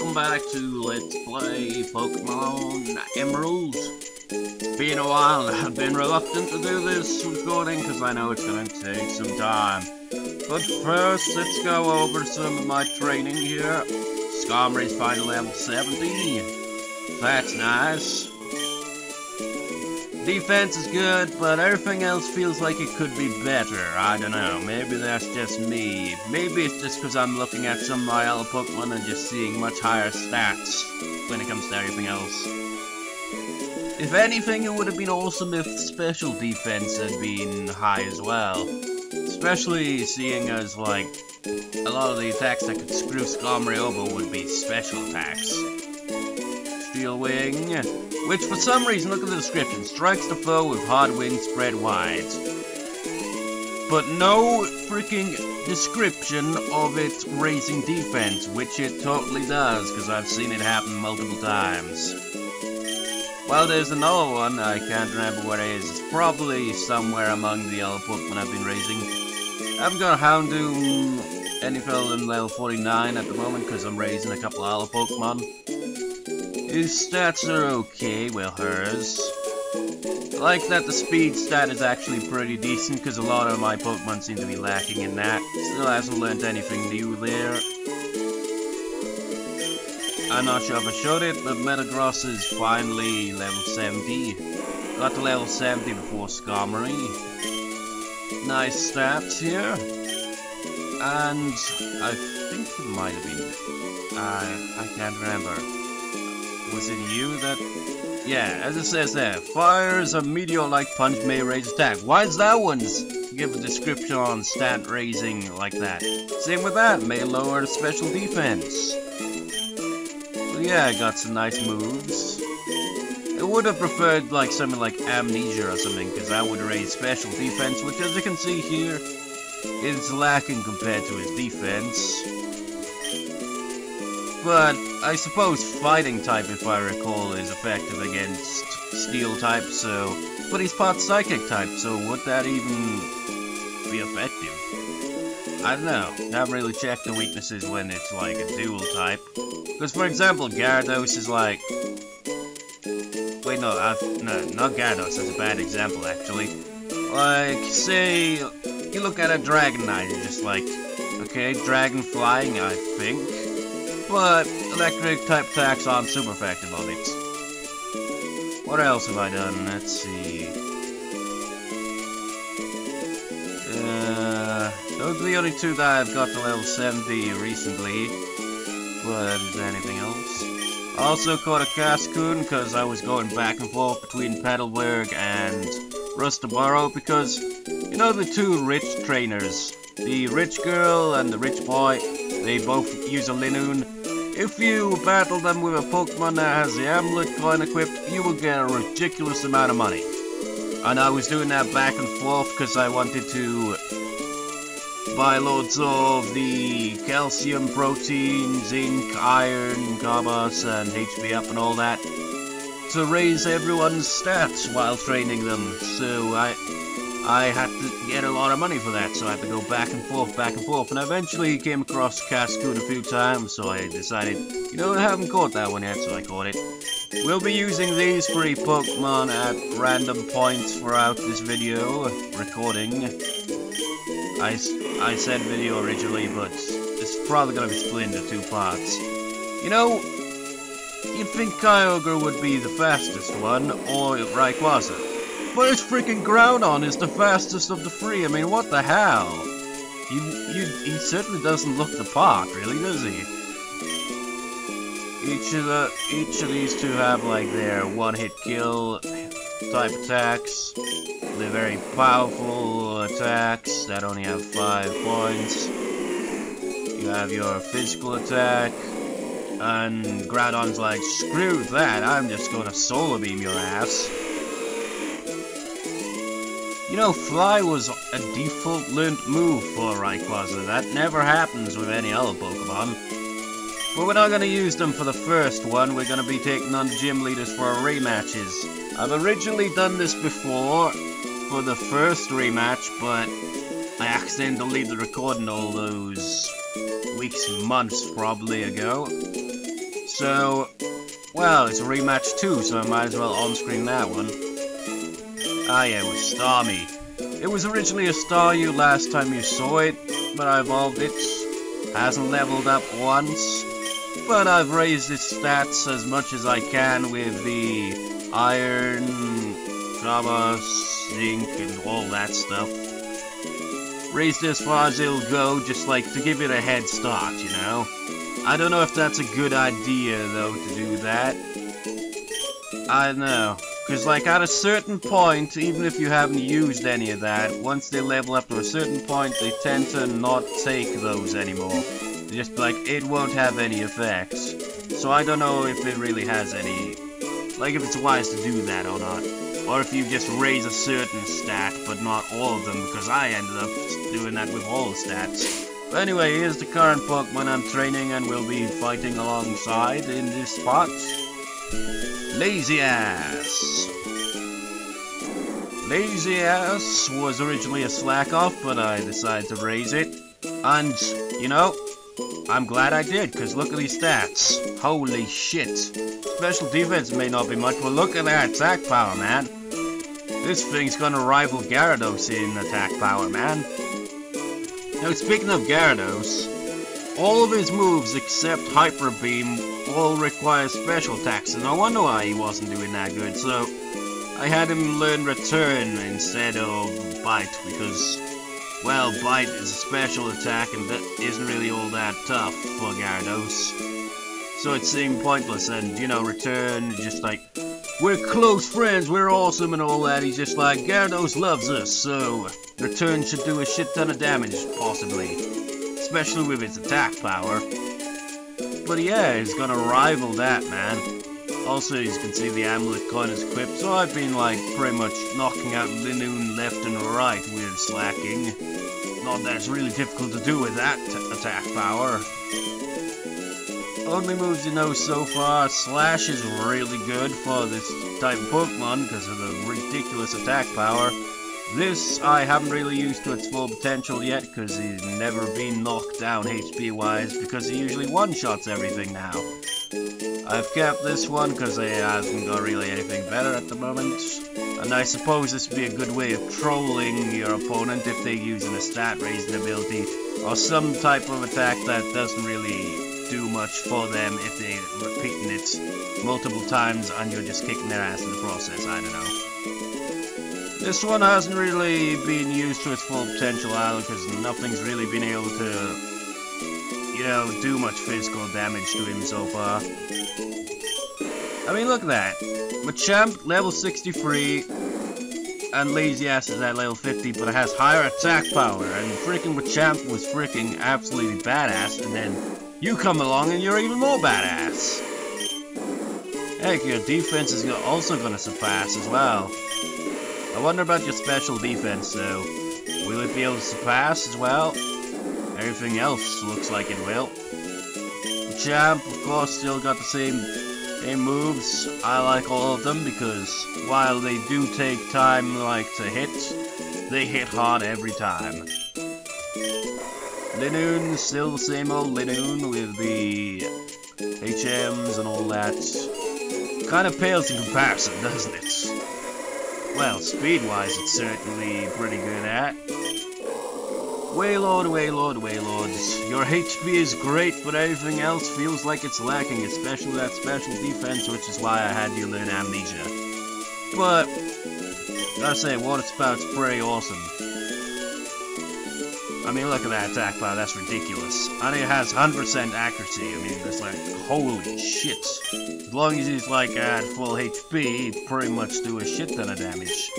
welcome back to Let's Play Pokemon Emerald. Been a while, I've been reluctant to do this recording because I know it's going to take some time. But first, let's go over some of my training here. Skarmory's final level 70. That's nice. Defense is good, but everything else feels like it could be better. I don't know, maybe that's just me. Maybe it's just because I'm looking at some of my other Pokemon and just seeing much higher stats when it comes to everything else. If anything, it would have been awesome if special defense had been high as well. Especially seeing as, like, a lot of the attacks that could screw Skarmory over would be special attacks. Steel Wing, which for some reason, look at the description, strikes the foe with hard wings spread wide. But no freaking description of it raising defense, which it totally does, because I've seen it happen multiple times. Well, there's another one, I can't remember what it is. It's probably somewhere among the other Pokemon I've been raising. I haven't got a Houndoom any further than level 49 at the moment, because I'm raising a couple of other Pokemon. His stats are okay, well, hers. I like that the speed stat is actually pretty decent, because a lot of my Pokemon seem to be lacking in that. Still hasn't learned anything new there. I'm not sure if I showed it, but Metagross is finally level 70. Got to level 70 before Skarmory. Nice stats here. And I think it might have been... I can't remember. Was it you that... Yeah, as it says there, fires a meteor-like punch may raise attack. Why is that one give a description on stat raising like that? Same with that, may lower the special defense. So yeah, I got some nice moves. I would have preferred like something like Amnesia or something, because that would raise special defense, which as you can see here, is lacking compared to his defense. But I suppose fighting type, if I recall, is effective against steel type, so... But he's part psychic type, so would that even be effective? I don't know. I haven't really checked the weaknesses when it's like a dual type. Because for example, Gyarados is like... Wait, no, not Gyarados, that's a bad example actually. Like, say, you look at a Dragonite, you're just like, okay, Dragon Flying, I think. But electric type attacks aren't super effective on it. What else have I done? Let's see. Those are the only two that I've got to level 70 recently. But is there anything else? I also caught a Cascoon because I was going back and forth between Petalburg and Rustaboro because, you know, the two rich trainers, the rich girl and the rich boy, they both use a Linoon. If you battle them with a Pokemon that has the amulet coin equipped, you will get a ridiculous amount of money. And I was doing that back and forth because I wanted to buy loads of the calcium, protein, zinc, iron, carbos, and HP up and all that to raise everyone's stats while training them. So I had to get a lot of money for that, so I had to go back and forth, and I eventually came across Cascoon a few times, so I decided, you know, I haven't caught that one yet, so I caught it. We'll be using these three Pokemon at random points throughout this video recording. I said video originally, but it's probably going to be split into two parts. You know, you'd think Kyogre would be the fastest one, or Rayquaza. But his freaking Groudon is the fastest of the three. I mean, what the hell? He certainly doesn't look the part, really, does he? Each of these two have like their one-hit kill type attacks. They're very powerful attacks that only have 5 points. You have your physical attack, and Groudon's like, screw that, I'm just gonna solar beam your ass. You know, Fly was a default learned move for Rayquaza. That never happens with any other Pokemon. But we're not going to use them for the first one. We're going to be taking on the gym leaders for our rematches. I've originally done this before for the first rematch, but I accidentally deleted the recording all those weeks, months probably ago. So, well, it's a rematch too, so I might as well on-screen that one. Ah yeah, it was Starmie. It was originally a Staryu last time you saw it, but I evolved it. Hasn't leveled up once, but I've raised its stats as much as I can with the iron, copper, zinc, and all that stuff. Raised as far as it'll go, just like to give it a head start, you know? I don't know if that's a good idea, though, to do that. I don't know. Because, like, at a certain point, even if you haven't used any of that, once they level up to a certain point, they tend to not take those anymore. They just be like, it won't have any effects. So I don't know if it really has any... like, if it's wise to do that or not. Or if you just raise a certain stat, but not all of them, because I ended up doing that with all the stats. But anyway, here's the current Pokemon I'm training and will be fighting alongside in this spot. Lazy Ass. Lazy Ass was originally a slack off, but I decided to raise it. And, you know, I'm glad I did, because look at these stats. Holy shit. Special defense may not be much, but look at that attack power, man. This thing's gonna rival Gyarados in attack power, man. Now, speaking of Gyarados, all of his moves except Hyper Beam all require special attacks, and no wonder why he wasn't doing that good, so I had him learn Return instead of Bite, because, well, Bite is a special attack and that isn't really all that tough for Gyarados. So it seemed pointless, and, you know, Return, just like, we're close friends, we're awesome and all that. He's just like, Gyarados loves us, so Return should do a shit ton of damage, possibly. Especially with its attack power. But yeah, he's gonna rival that, man. Also, as you can see, the Amulet coin is equipped, so I've been, like, pretty much knocking out Linoone left and right with slacking. Not that it's really difficult to do with that attack power. Only moves you know so far, Slash is really good for this type of Pokemon because of the ridiculous attack power. This I haven't really used to its full potential yet because he's never been knocked down HP wise because he usually one-shots everything now. I've kept this one because he hasn't got really anything better at the moment. And I suppose this would be a good way of trolling your opponent if they're using a stat raising ability or some type of attack that doesn't really do much for them if they're repeating it multiple times and you're just kicking their ass in the process, I don't know. This one hasn't really been used to its full potential either because nothing's really been able to, you know, do much physical damage to him so far. I mean, look at that. Machamp, level 63, and Lazy Ass is at level 50, but it has higher attack power, and freaking Machamp was freaking absolutely badass, and then you come along and you're even more badass. Heck, your defense is also going to surpass as well. I wonder about your special defense though. Will it be able to surpass as well? Everything else looks like it will. Champ, of course, still got the same moves. I like all of them because while they do take time like to hit, they hit hard every time. Linoone, still the same old Linoone with the HMs and all that. Kind of pales in comparison, doesn't it? Well, speed-wise, it's certainly pretty good at. Wailord, Wailord, Wailord. Your HP is great, but everything else feels like it's lacking, especially that special defense, which is why I had you learn Amnesia. But, gotta say, Water Spout's pretty awesome. I mean, look at that attack power, that's ridiculous. And it has 100% accuracy, I mean, it's like, holy shit. As long as he's like at full HP, he'd pretty much do a shit ton of damage.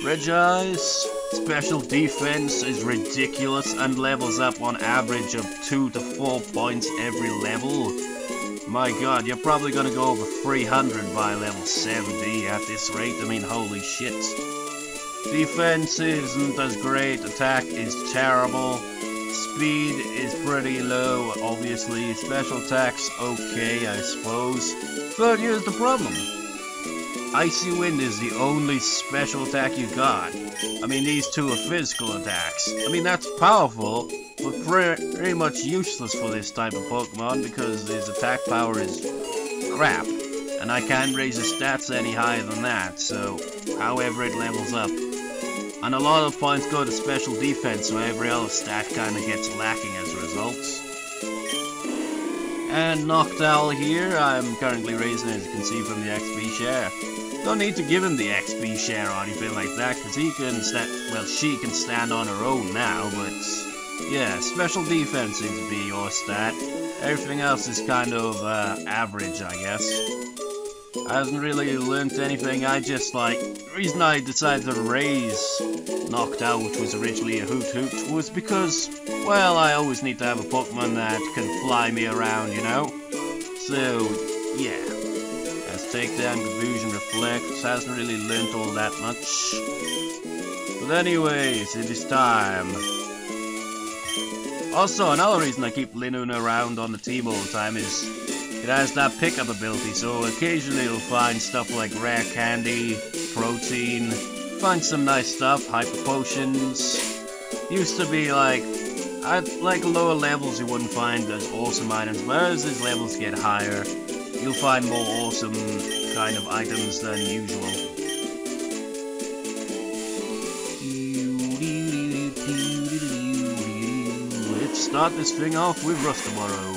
Regice, special defense is ridiculous and levels up on average of 2 to 4 points every level. My god, you're probably gonna go over 300 by level 70 at this rate, I mean, holy shit. Defense isn't as great, attack is terrible, speed is pretty low, obviously, special attacks okay, I suppose, but here's the problem. Icy Wind is the only special attack you got. I mean, these two are physical attacks. I mean, that's powerful, but pretty much useless for this type of Pokemon because his attack power is crap, and I can't raise his stats any higher than that, so however it levels up. And a lot of points go to special defense, so every other stat kinda gets lacking as a result. And Noctowl here, I'm currently raising, as you can see from the XP share. Don't need to give him the XP share or anything like that, because he can she can stand on her own now, but yeah, special defense seems to be your stat. Everything else is kind of average, I guess. I hasn't really learnt anything. The reason I decided to raise Noctowl, which was originally a Hoot Hoot, was because, well, I always need to have a Pokemon that can fly me around, you know? So, yeah. Let's take down Confusion Reflect. Hasn't really learnt all that much. But anyways, it is time. Also, another reason I keep Linoon around on the team all the time is it has that pickup ability, so occasionally you'll find stuff like rare candy, protein, find some nice stuff, hyper potions. Used to be like, at like lower levels you wouldn't find as awesome items, but as these levels get higher, you'll find more awesome kind of items than usual. Let's start this thing off with Rustaboro.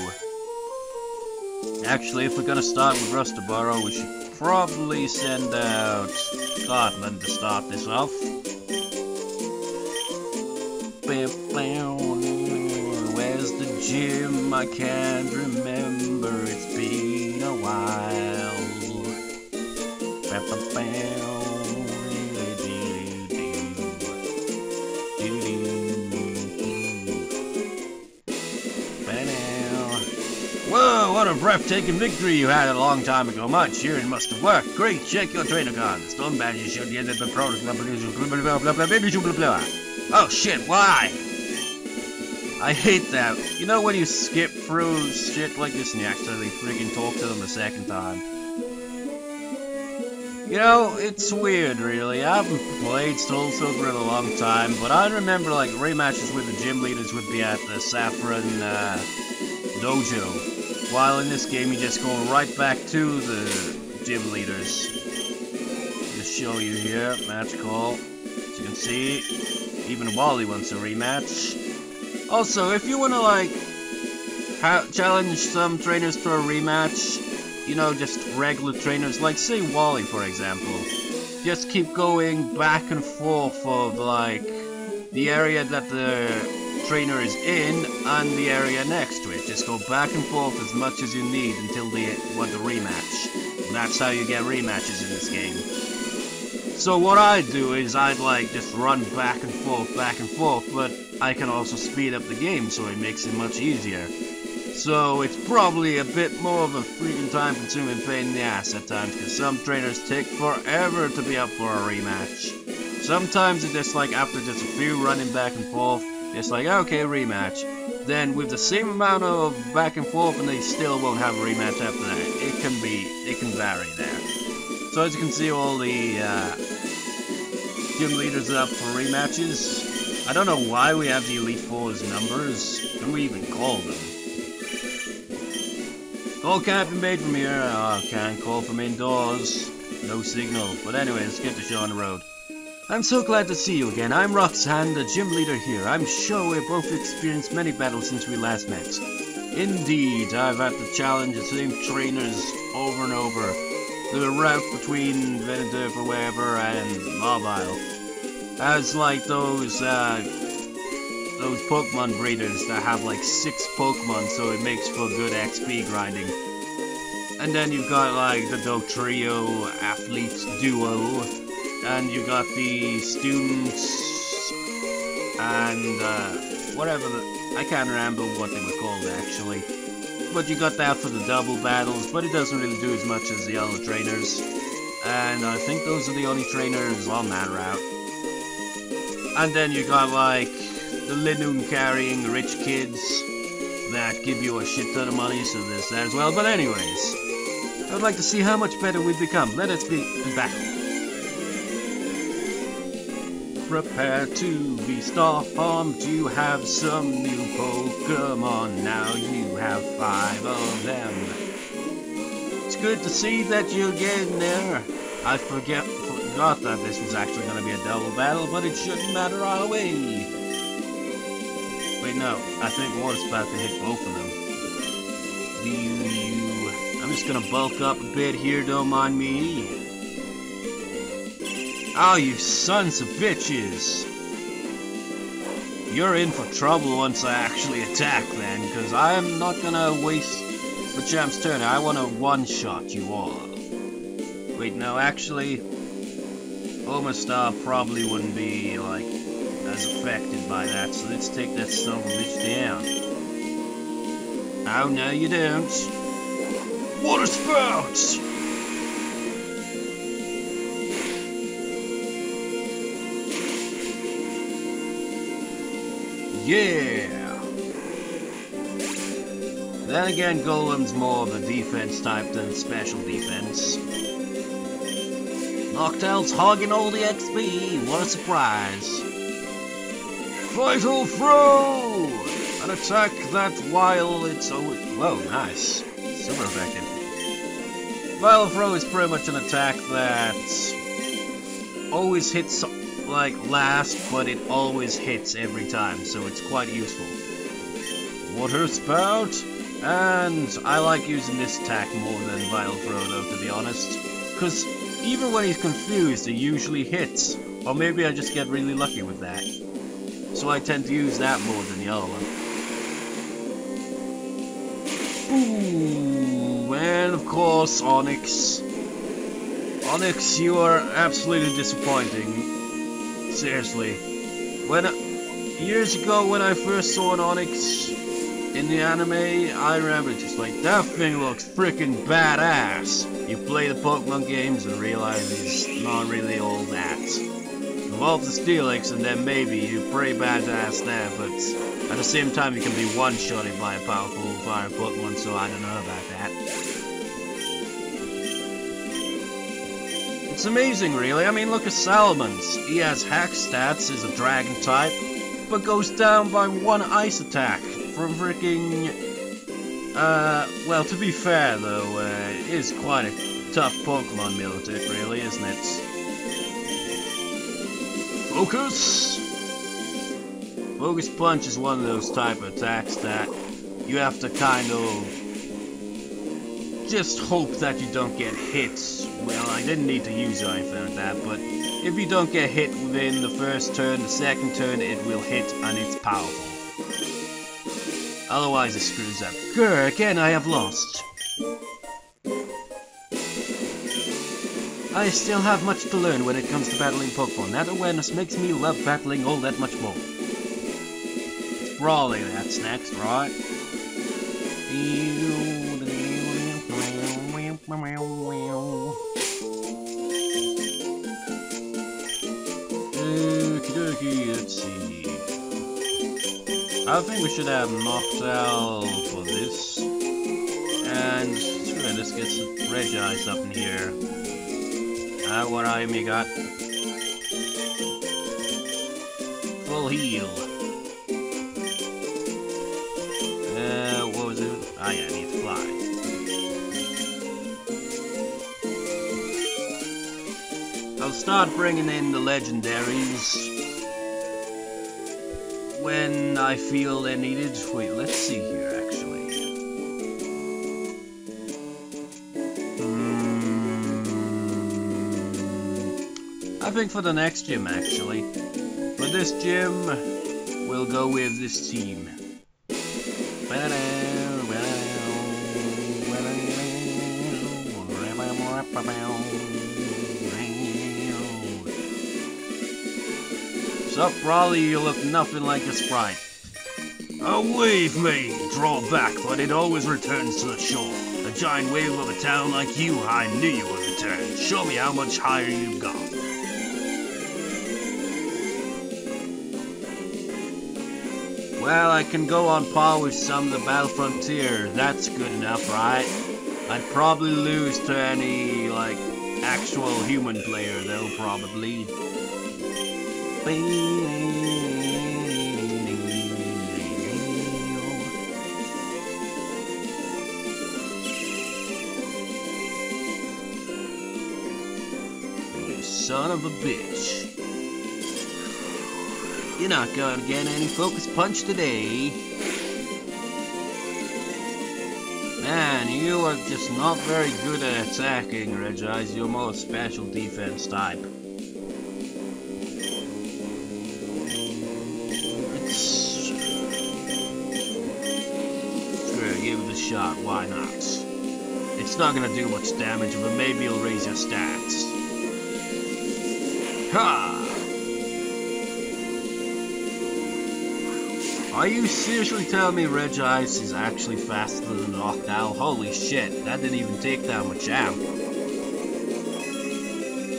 Actually, if we're gonna start with Rustaboro, we should probably send out Scotland to start this off. Where's the gym? I can't remember, it's been a while. Whoa, what a breathtaking victory you had a long time ago. My cheering must have worked. Great, check your trainer card. The stone badges showed the end of the product. Oh shit, why? I hate that. You know when you skip through shit like this and you actually freaking talk to them the second time? You know, it's weird really. I haven't played Soul Silver in a long time, but I remember like rematches with the gym leaders would be at the Saffron dojo. While in this game you just go right back to the gym leaders. Just show you here, match call. As you can see, even Wally wants a rematch. Also, if you want to like challenge some trainers to a rematch, you know, just regular trainers, like say Wally for example, just keep going back and forth of like the area that the trainer is in and the area next to it. Just go back and forth as much as you need until they want the rematch. And that's how you get rematches in this game. So what I do is I'd like just run back and forth, but I can also speed up the game so it makes it much easier. So it's probably a bit more of a freaking time consuming pain in the ass at times, because some trainers take forever to be up for a rematch. Sometimes it's just like after just a few running back and forth, it's like, okay, rematch. Then with the same amount of back and forth and they still won't have a rematch after that. It can vary there. So as you can see, all the gym leaders are up for rematches. I don't know why we have the Elite Four's numbers. Can we even call them? Call can't be made from here. Oh, can't call from indoors. No signal. But anyway, let's get the show on the road. I'm so glad to see you again. I'm Roxanne, the gym leader here. I'm sure we've both experienced many battles since we last met. Indeed, I've had to challenge the same trainers over and over. The route between Venendorf or wherever and Mobile. As like those Pokemon breeders that have like 6 Pokemon, so it makes for good XP grinding. And then you've got like the Dogtrio Athlete Duo. And you got the students and whatever I can't remember what they were called actually. But you got that for the double battles, but it doesn't really do as much as the other trainers. And I think those are the only trainers on that route. And then you got like the Linoon carrying rich kids that give you a shit ton of money, so there's that as well. But anyways, I would like to see how much better we've become. Let us be in battle. prepare to be stormed. You have some new Pokemon, now you have 5 of them. It's good to see that you're getting there. I forgot that this was actually going to be a double battle, but it shouldn't matter either way. Wait, no, I think Water's about to hit both of them. I'm just going to bulk up a bit here, don't mind me. Oh, you sons of bitches! You're in for trouble once I actually attack then, because I'm not gonna waste the champ's turn. I want to one-shot you all. Wait, no, actually, Omastar probably wouldn't be, like, as affected by that, so let's take that son of a bitch down. Oh, no you don't. Water spouts! Yeah! Then again, Golem's more of a defense type than special defense. Noctown's hogging all the XP, what a surprise! Vital Throw! An attack that while it's always... Whoa, nice. Super effective. Vital Throw is pretty much an attack that always hits like last, but it always hits every time, so it's quite useful. Water Spout, and I like using this attack more than Vital Throw though, to be honest, because even when he's confused, it usually hits, or maybe I just get really lucky with that. So I tend to use that more than the other one. Ooh, and of course Onyx. Onyx, you are absolutely disappointing. Seriously. Years ago when I first saw an Onyx in the anime, I remember just like, that thing looks freaking badass. You play the Pokemon games and realize it's not really all that. Evolve the Steelix and then maybe you're pretty badass there, but at the same time you can be one-shotted by a powerful fire Pokemon, so I don't know about that. It's amazing, really. I mean, look at Salamence. He has hack stats, is a dragon type, but goes down by 1 ice attack from freaking... well, to be fair, though, it is quite a tough Pokemon Milotic, really, isn't it? Focus! Focus Punch is one of those type of attacks that you have to kind of just hope that you don't get hit. Well, I didn't need to use it or anything like that, but if you don't get hit within the first turn, the second turn it will hit and it's powerful. Otherwise it screws up. Grr, again I have lost. I still have much to learn when it comes to battling Pokemon. That awareness makes me love battling all that much more. It's Brawling that's next, right? Let's see. I think we should have Noctowl for this. And sure, let's get some Regice up in here. What I may got? Full heal. What was it? Ah, yeah, I need to fly. I'll start bringing in the legendaries when I feel they're needed. Wait, let's see here, actually. I think for the next gym, actually. For this gym, we'll go with this team. Sup, Raleigh, you look nothing like a sprite. A wave may draw back, but it always returns to the shore. A giant wave of a town like you, I knew you would return. Show me how much higher you've gone. Well, I can go on par with some of the Battle Frontier. That's good enough, right? I'd probably lose to any, like, actual human player, though, probably. You son of a bitch. You're not going to get any focus punch today. Man, you are just not very good at attacking, Regis. You're more special defense type. Screw it, give it a shot, why not? It's not gonna do much damage, but maybe it'll raise your stats. Ha! Are you seriously telling me Regice is actually faster than Noctowl? Holy shit, that didn't even take down Machamp.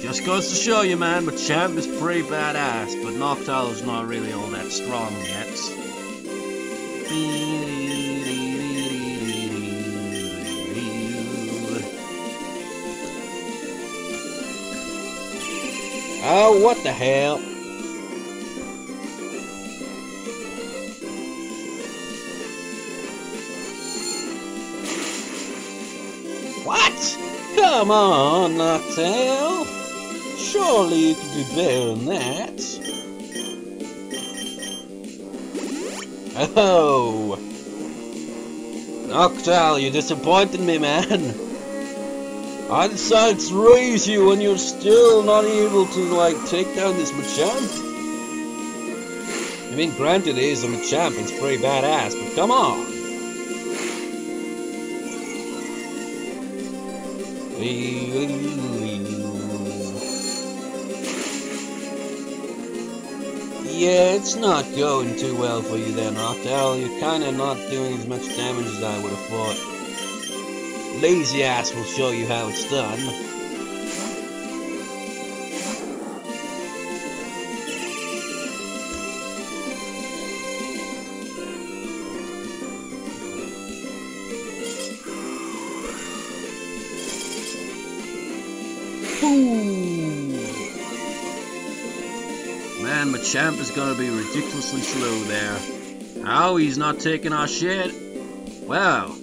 Just goes to show you, man, Machamp is pretty badass, but Noctowl is not really all that strong yet. Oh, what the hell? What? Come on, Noctowl. Surely you can do better than that. Oh. Noctowl, you disappointed me, man. I decided to raise you and you're still not able to, like, take down this Machamp? I mean, granted it is a Machamp, it's pretty badass, but come on! Yeah, it's not going too well for you there, Noctowl. You're kinda not doing as much damage as I would have thought. Lazy ass will show you how it's done. Boom! Man, Machamp is gonna be ridiculously slow there. Oh, he's not taking our shit. Wow.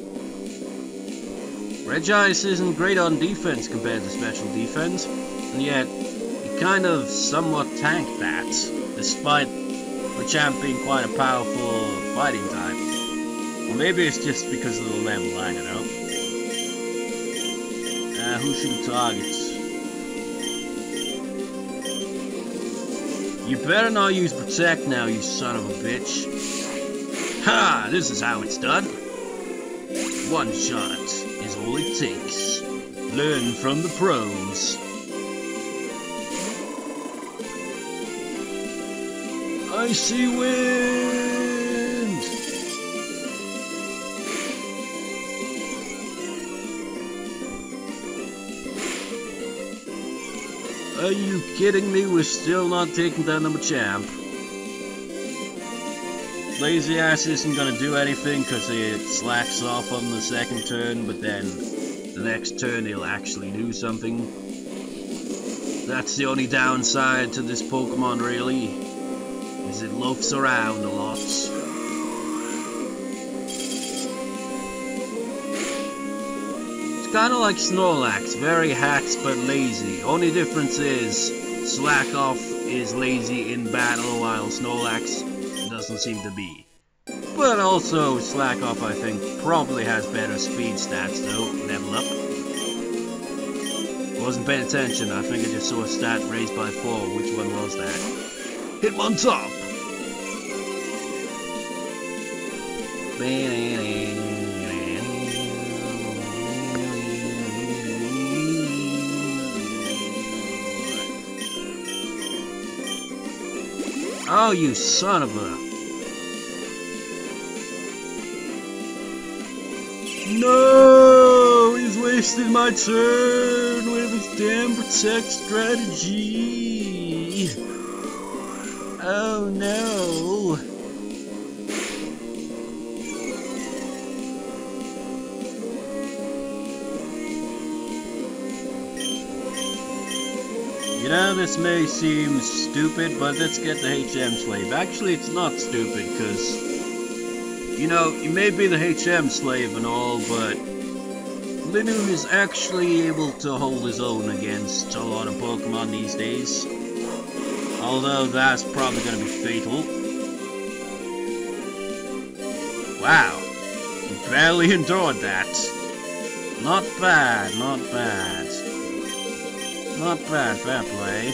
Regice isn't great on defense compared to special defense, and yet he kind of somewhat tanked that, despite Machamp being quite a powerful fighting type. Or maybe it's just because of the level, I don't know. Who should we target? You better not use Protect now, you son of a bitch. Ha! This is how it's done. One shot is all it takes. Learn from the pros. I see wind! Are you kidding me? We're still not taking down the Machamp. Lazy ass isn't gonna do anything because it slacks off on the second turn, but then the next turn he'll actually do something. That's the only downside to this Pokemon, really, is it loafs around a lot. It's kinda like Snorlax, very hacks but lazy. Only difference is Slack Off is lazy in battle while Snorlax doesn't seem to be. But also, Slack Off, I think, probably has better speed stats, though. Level up. Wasn't paying attention, I think I just saw a stat raised by 4. Which one was that? Hitmontop! Oh, you son of a... No! He's wasted my turn with his damn Protect strategy! Oh no! You know, this may seem stupid, but let's get the HM slave. Actually, it's not stupid, because, you know, you may be the HM slave and all, but Linu is actually able to hold his own against a lot of Pokemon these days. Although that's probably going to be fatal. Wow, he barely endured that. Not bad, not bad. Not bad, fair play.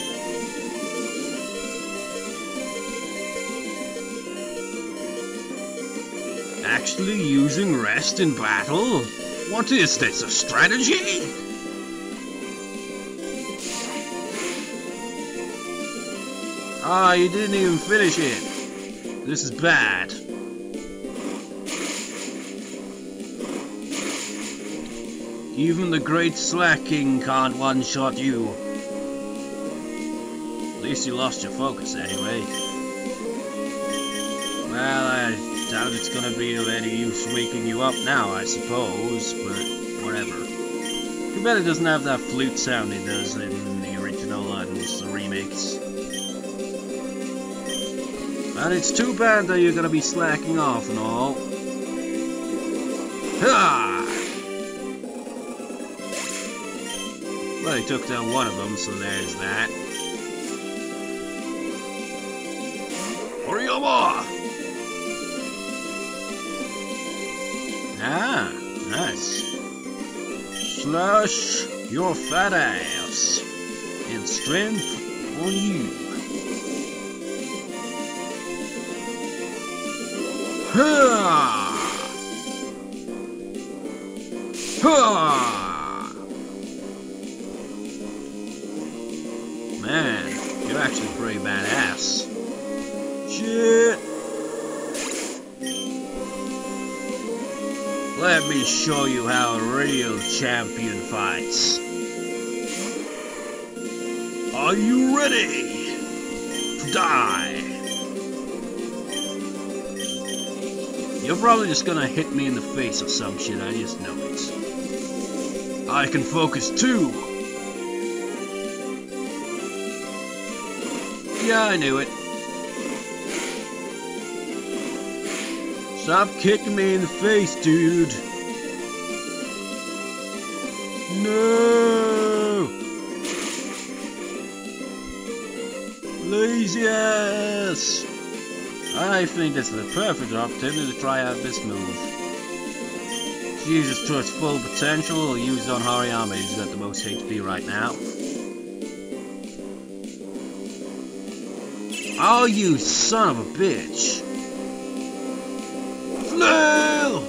Actually using rest in battle? What is this, a strategy? Ah, you didn't even finish it. This is bad. Even the great Slacking can't one-shot you. At least you lost your focus anyway. Well, I doubt it's gonna be of any use waking you up now, I suppose, but whatever. Too bad it doesn't have that flute sound it does in the original and the remakes. And it's too bad that you're gonna be slacking off and all. Ha! Well, he took down one of them, so there's that. Oriyama! Ah, nice. Slash your fat ass. And strength on you. Ha! Ha! Man, you're actually pretty badass. Shit! Let me show you how a real champion fights. Are you ready to die? You're probably just gonna hit me in the face or some shit, I just know it. I can focus too! Yeah, I knew it. Stop kicking me in the face, dude. No! Lazy ass! I think this is the perfect opportunity to try out this move. To use it to its full potential, or use it on Hariyama, who's got the most HP right now. Oh, you son of a bitch! Flail!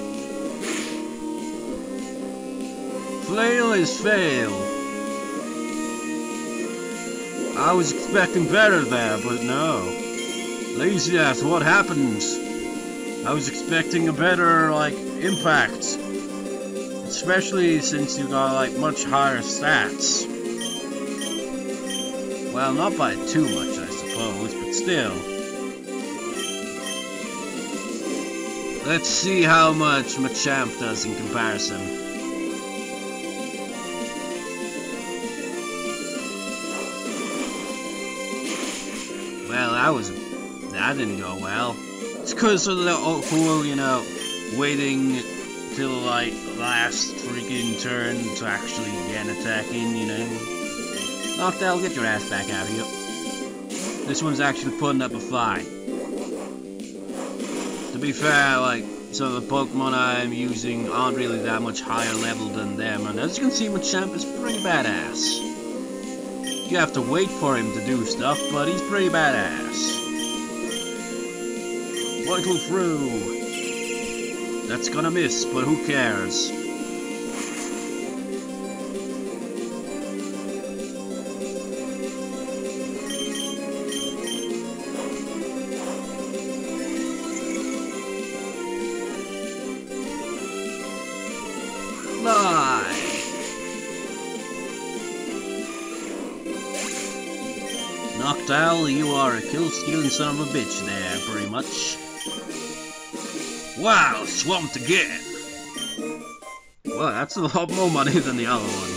Flail is fail. I was expecting better there, but no. Lazy ass, what happened? I was expecting a better, like, impact. Especially since you got, like, much higher stats. Well, not by too much, I suppose, but still. Let's see how much Machamp does in comparison. Well, that didn't go well. It's because of the whole, you know, waiting till like last freaking turn to actually get an attack in, you know. Noctowl, get your ass back out here. This one's actually putting up a fight. To be fair, like, some of the Pokemon I'm using aren't really that much higher level than them, and as you can see, Machamp is pretty badass. You have to wait for him to do stuff, but he's pretty badass. Vital through. That's gonna miss, but who cares? Fly! Noctowl, you are a kill-stealing son of a bitch there, pretty much. Wow, swamped again! Well, that's a lot more money than the other one.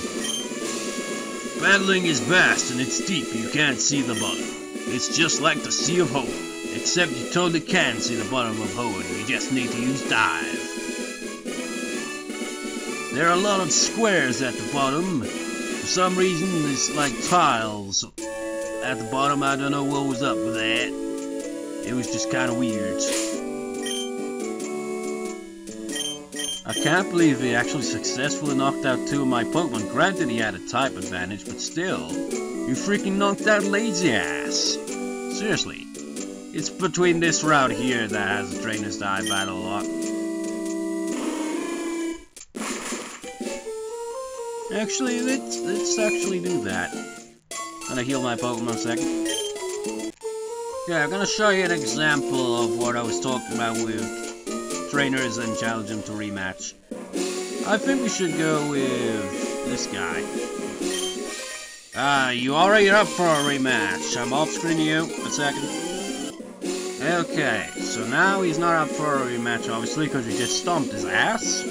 Battling is vast and it's deep, you can't see the bottom. It's just like the Sea of Hope, except you totally can see the bottom of Hoenn, you just need to use dive. There are a lot of squares at the bottom. For some reason, it's like tiles at the bottom. I don't know what was up with that. It was just kind of weird. I can't believe he actually successfully knocked out 2 of my Pokemon. Granted, he had a type advantage, but still. You freaking knocked out Lazy Ass. Seriously. It's between this route here that has the Trainers Die battle a lot. Actually, let's actually do that. Gonna heal my Pokemon a second. Yeah, I'm gonna show you an example of what I was talking about with trainers and challenge them to rematch. I think we should go with this guy. You already up for a rematch. I'm off-screen you a second. Okay, so now he's not up for a rematch, obviously, because we just stomped his ass.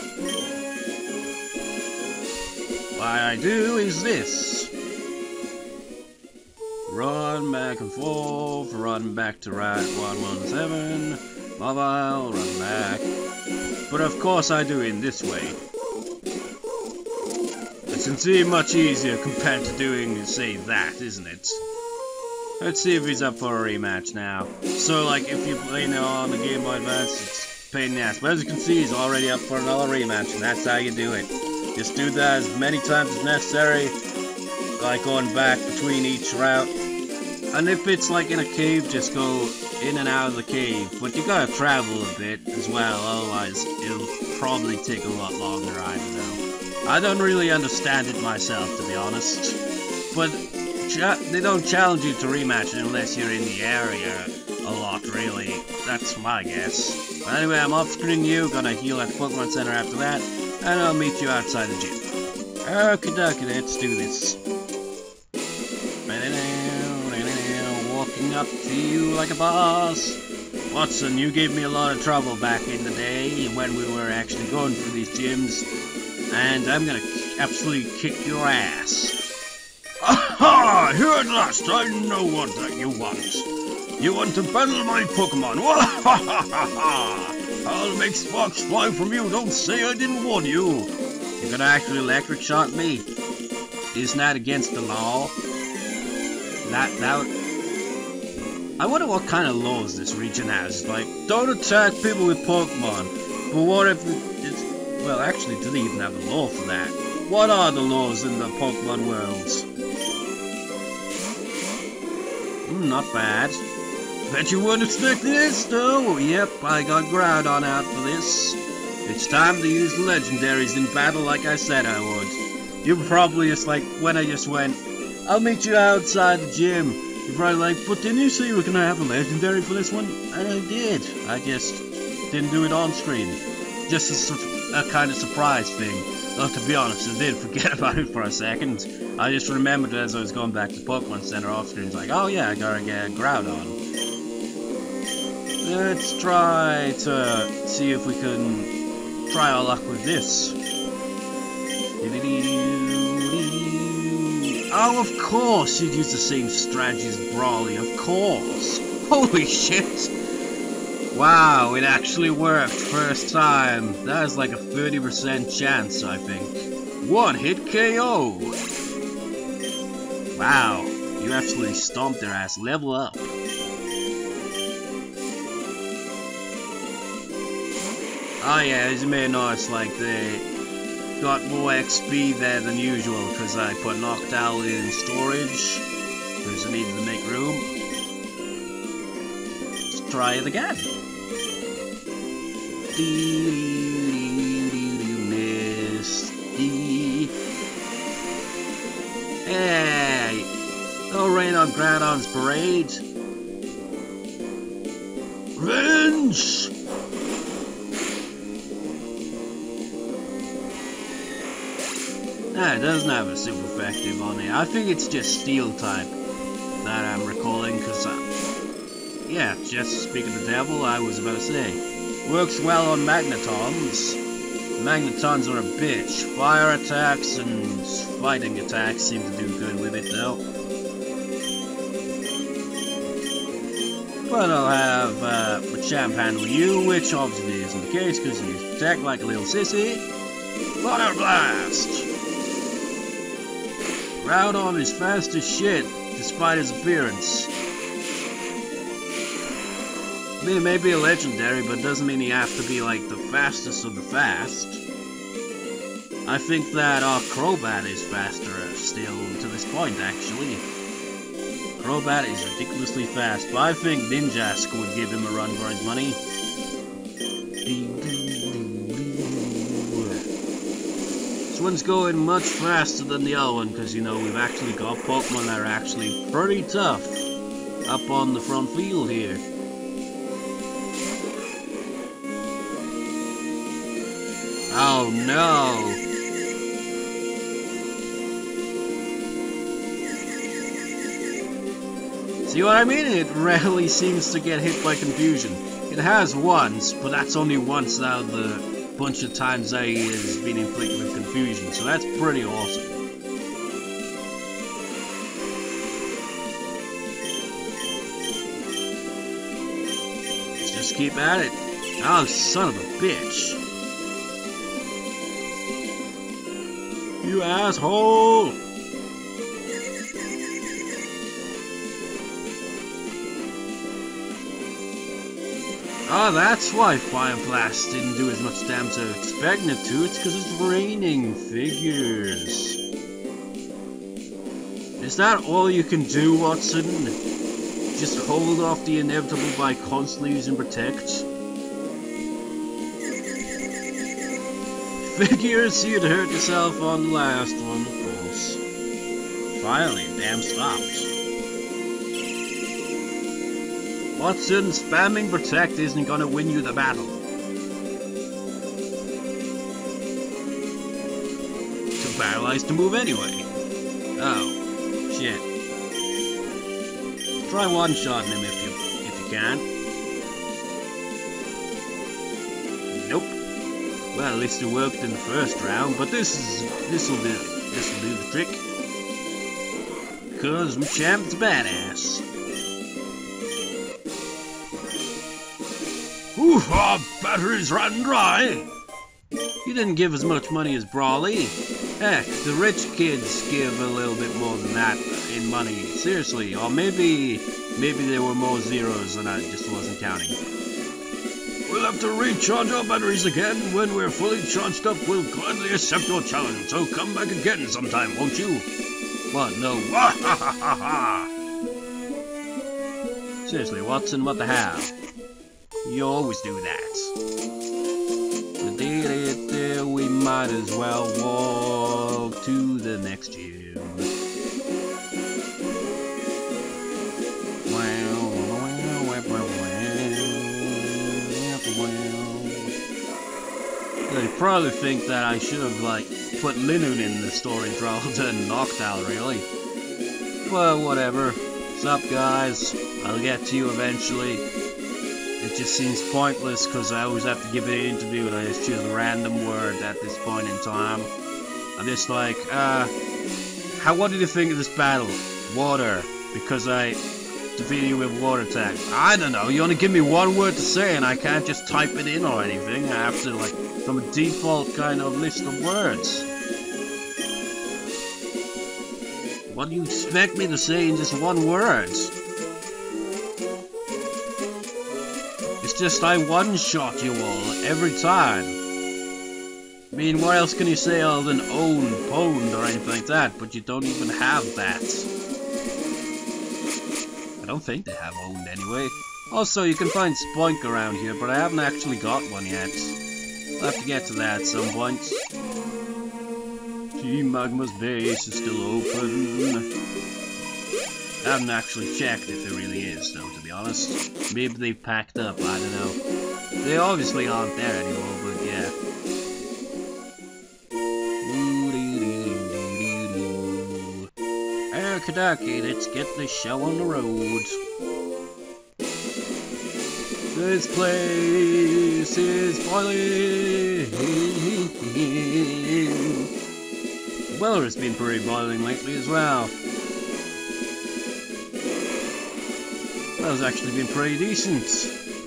What I do is this. Run back and forth, run back to Route 117. Mobile, run back. But of course I do it in this way. It's indeed much easier compared to doing, say, that, isn't it? Let's see if he's up for a rematch now. So, like, if you play now on the Game Boy Advance, it's a pain in the ass. But as you can see, he's already up for another rematch, and that's how you do it. Just do that as many times as necessary, like going back between each route. And if it's like in a cave, just go in and out of the cave, but you gotta travel a bit as well, otherwise it'll probably take a lot longer, I don't know. I don't really understand it myself, to be honest, but they don't challenge you to rematch unless you're in the area a lot, really. That's my guess. But anyway, I'm off-screen you, gonna heal at the Pokemon Center after that, and I'll meet you outside the gym. Okie dokie, let's do this. Walking up to you like a boss. Watson, you gave me a lot of trouble back in the day when we were actually going through these gyms, and I'm gonna absolutely kick your ass. Aha! Here at last, I know what that you want. You want to battle my Pokemon. I'll make sparks fly from you. Don't say I didn't warn you. You're gonna actually electric shock me? Isn't that against the law? I wonder what kind of laws this region has. Like, don't attack people with Pokemon. But what if it's... Well, actually, do they even have a law for that? What are the laws in the Pokemon worlds? Not bad. Bet you weren't expecting this, though. Yep, I got Groudon out for this. It's time to use the legendaries in battle like I said I would. You were probably just like, when I just went, I'll meet you outside the gym. You're probably like, but didn't you say you were going to have a legendary for this one? And I did. I just didn't do it on screen. Just a kind of surprise thing. Though, to be honest, I did forget about it for a second. I just remembered as I was going back to Pokemon Center off screen. It's like, oh yeah, I gotta get Groudon. Let's try to see if we can try our luck with this. Oh, of course you'd use the same strategy as Brawly, of course. Holy shit. Wow, it actually worked first time. That is like a 30% chance, I think. One hit KO. Wow, you absolutely stomped their ass. Level up. Oh yeah, as you may notice, like they got more XP there than usual because I put Noctowl in storage because I needed to make room. Let's try it again. Misty. Hey, don't rain on Groudon's parade. Revenge! It doesn't have a super effective on it. I think it's just Steel type that I'm recalling, because, yeah, just speaking of the devil, I was about to say. Works well on Magnetons. Magnetons are a bitch. Fire attacks and fighting attacks seem to do good with it though. But I'll have a champ handle you, which obviously isn't the case because you attack like a little sissy. Fire blast! Groudon is fast as shit, despite his appearance. I mean, it may be a legendary, but it doesn't mean you have to be like the fastest of the fast. I think that our Crobat is faster still to this point, actually. Crobat is ridiculously fast, but I think Ninjask would give him a run for his money. This one's going much faster than the other one, because, you know, we've actually got Pokemon that are actually pretty tough up on the front field here. Oh no! See what I mean? It rarely seems to get hit by confusion. It has once, but that's only once out of the bunch of times that he has been inflicted with confusion, so that's pretty awesome. Let's just keep at it. Oh, son of a bitch. You asshole! Oh, that's why Fire Blast didn't do as much damage as I was expecting it to. It's because it's raining figures. Is that all you can do, Watson? Just hold off the inevitable by constantly using Protect? Figures, you'd hurt yourself on the last one, of course. Finally, damn stopped. Watson, spamming Protect isn't gonna win you the battle. Too paralyzed to move anyway. Oh, shit. Try one-shotting him if you can. Nope. Well, at least it worked in the first round, but this'll do the trick. Cause Machamp's badass. Ooh, our batteries ran dry. He didn't give as much money as Brawly. Heck, the rich kids give a little bit more than that in money. Seriously, or maybe there were more zeros and I just wasn't counting. We'll have to recharge our batteries again. When we're fully charged up, we'll gladly accept your challenge. So come back again sometime, won't you? What? No. Seriously, Watson, what the hell? You always do that. We did it, we might as well walk to the next gym. They probably think that I should have, like, put Linoon in the story rather than Noctowl, really. Well, whatever. Sup, guys? I'll get to you eventually. It just seems pointless because I always have to give it an interview and I just choose a random word at this point in time. I'm just like, what did you think of this battle? Water. Because I defeated you with water attack. I don't know, you only give me one word to say and I can't just type it in or anything. I have to, like, from a default kind of list of words. What do you expect me to say in just one word? It's just I one-shot you all every time. I mean, what else can you say other than owned, pwned, or anything like that? But you don't even have that. I don't think they have owned anyway. Also, you can find Spoink around here, but I haven't actually got one yet. I'll have to get to that at some point. Team Magma's base is still open. I haven't actually checked if it really is, though, to be honest. Maybe they packed up, I don't know. They obviously aren't there anymore, but yeah. Okie dokie, let's get this show on the road. This place is boiling. The weather has been pretty boiling lately as well. Weather's actually been pretty decent,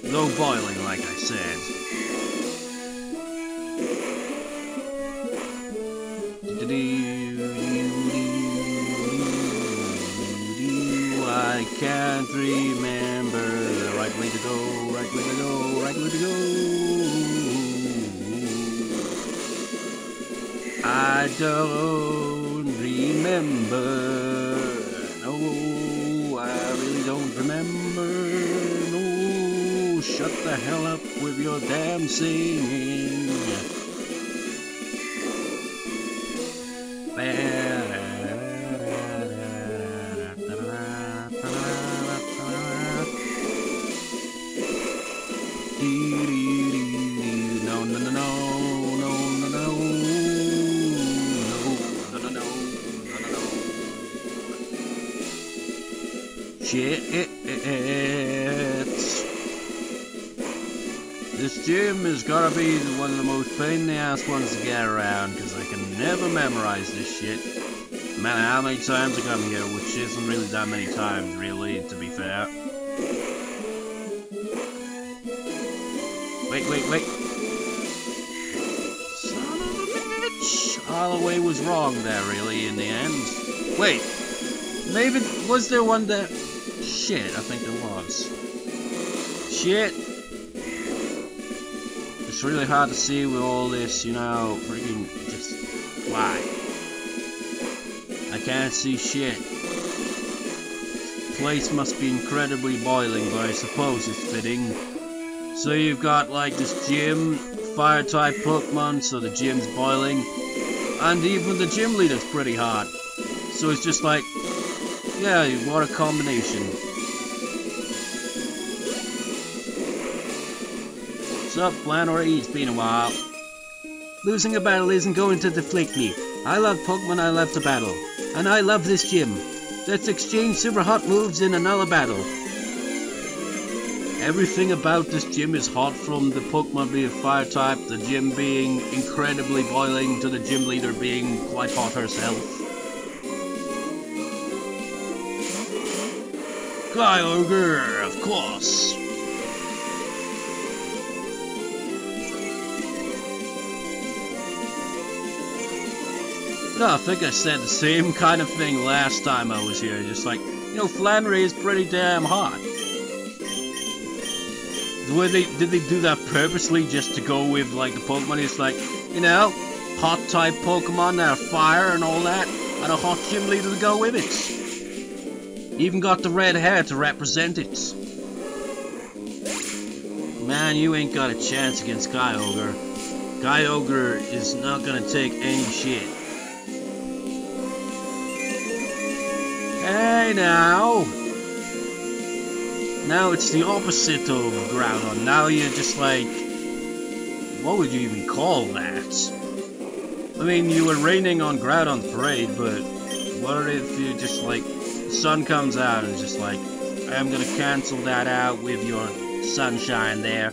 though boiling, like I said. I can't remember the right way to go, right way to go, right way to go. I don't remember. No, I really don't remember. No, shut the hell up with your damn singing. Shit. This gym has gotta be one of the most pain in the ass ones to get around, because I can never memorize this shit. No matter how many times I come here, which isn't really that many times, really, to be fair. Wait. Son of a bitch! Holloway was wrong there, really, in the end. Wait, maybe, was there one that... Shit, I think there was. Shit! It's really hard to see with all this, you know, freaking just... Why? I can't see shit. This place must be incredibly boiling, but I suppose it's fitting. So you've got, like, this gym, fire-type Pokemon, so the gym's boiling. And even the gym leader's pretty hot. So it's just like... Yeah, what a combination. What's up, Flannery? It's been a while. Losing a battle isn't going to deflate me. I love Pokemon, I love to battle. And I love this gym. Let's exchange super hot moves in another battle. Everything about this gym is hot, from the Pokemon being fire type, the gym being incredibly boiling, to the gym leader being quite hot herself. Kyogre, of course. No, I think I said the same kind of thing last time I was here. Just like, you know, Flannery is pretty damn hot. Did they do that purposely just to go with, like, the Pokemon? It's like, you know, hot type Pokemon that are fire and all that, and a hot gym leader to go with it. Even got the red hair to represent it. Man, you ain't got a chance against Kyogre. Kyogre is not gonna take any shit. Hey now! Now it's the opposite of Groudon. Now you're just like... What would you even call that? I mean, you were raining on Groudon's parade, but... What if you just like... The sun comes out and it's just like... I'm gonna cancel that out with your sunshine there.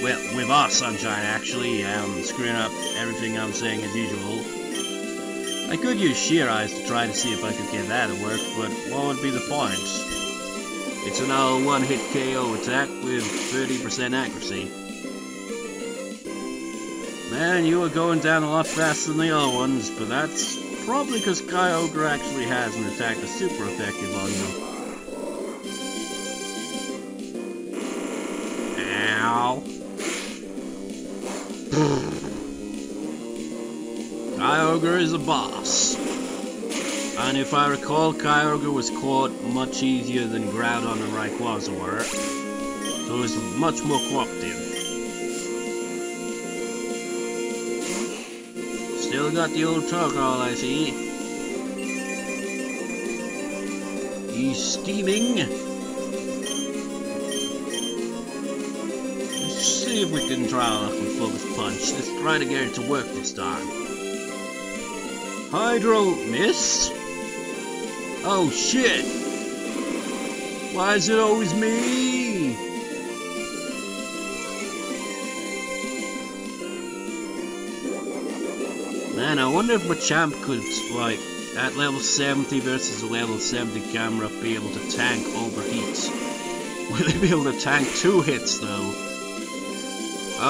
Well, with our sunshine actually. I'm screwing up everything I'm saying as usual. I could use Sheer Eyes to try to see if I could get that to work, but what would be the point? It's an all one-hit KO attack with 30% accuracy. Man, you were going down a lot faster than the other ones, but that's probably because Kyogre actually has an attack that's super effective on you. Ow. Kyogre is a boss. And if I recall, Kyogre was caught much easier than Groudon and Rayquaza were. So it's much more cooperative. Still got the old Torkoal, I see. He's steaming. Let's see if we can try our luck with Focus Punch. Let's try to get it to work this time. Hydro Miss? Oh shit! Why is it always me? Man, I wonder if Machamp could, like, at level 70 versus a level 70 camera, be able to tank overheats. Will he be able to tank 2 hits, though?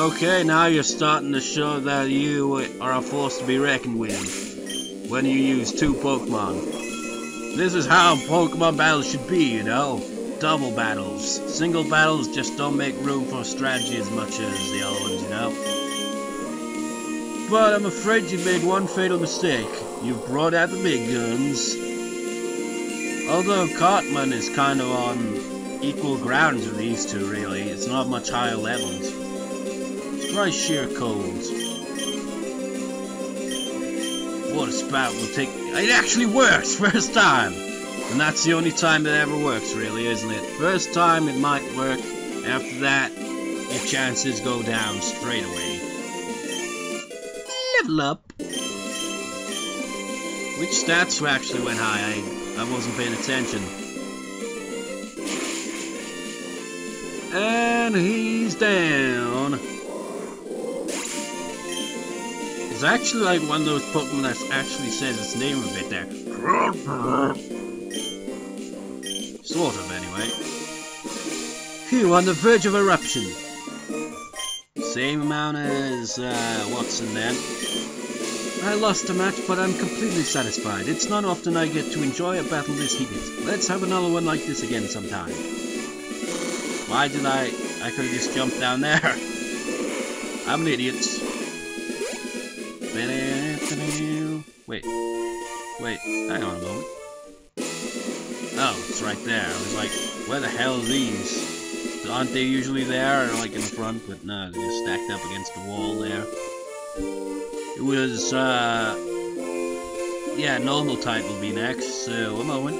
Okay, now you're starting to show that you are a force to be reckoned with when you use 2 Pokemon. This is how Pokemon battles should be, you know? Double battles. Single battles just don't make room for strategy as much as the other ones, you know? But I'm afraid you made one fatal mistake. You've brought out the big guns. Although Cartman is kind of on equal grounds with these two, really. It's not much higher leveled. Let's try sheer cold. Water spout will take... It actually works! First time! And that's the only time it ever works, really, isn't it? First time it might work. After that, your chances go down straight away. Level up. Which stats actually went high? I wasn't paying attention. And he's down. It's actually like one of those Pokemon that actually says its name a bit there. Sort of, anyway. Phew, on the verge of eruption. Same amount as, Watson then. I lost a match, but I'm completely satisfied. It's not often I get to enjoy a battle this heated. Let's have another one like this again sometime. Why did I could have just jumped down there. I'm an idiot. Wait, hang on a moment. Oh, it's right there. I was like, where the hell are these? Aren't they usually there, or like in the front? But no, they're just stacked up against the wall there. It was, yeah, normal type will be next, so a moment.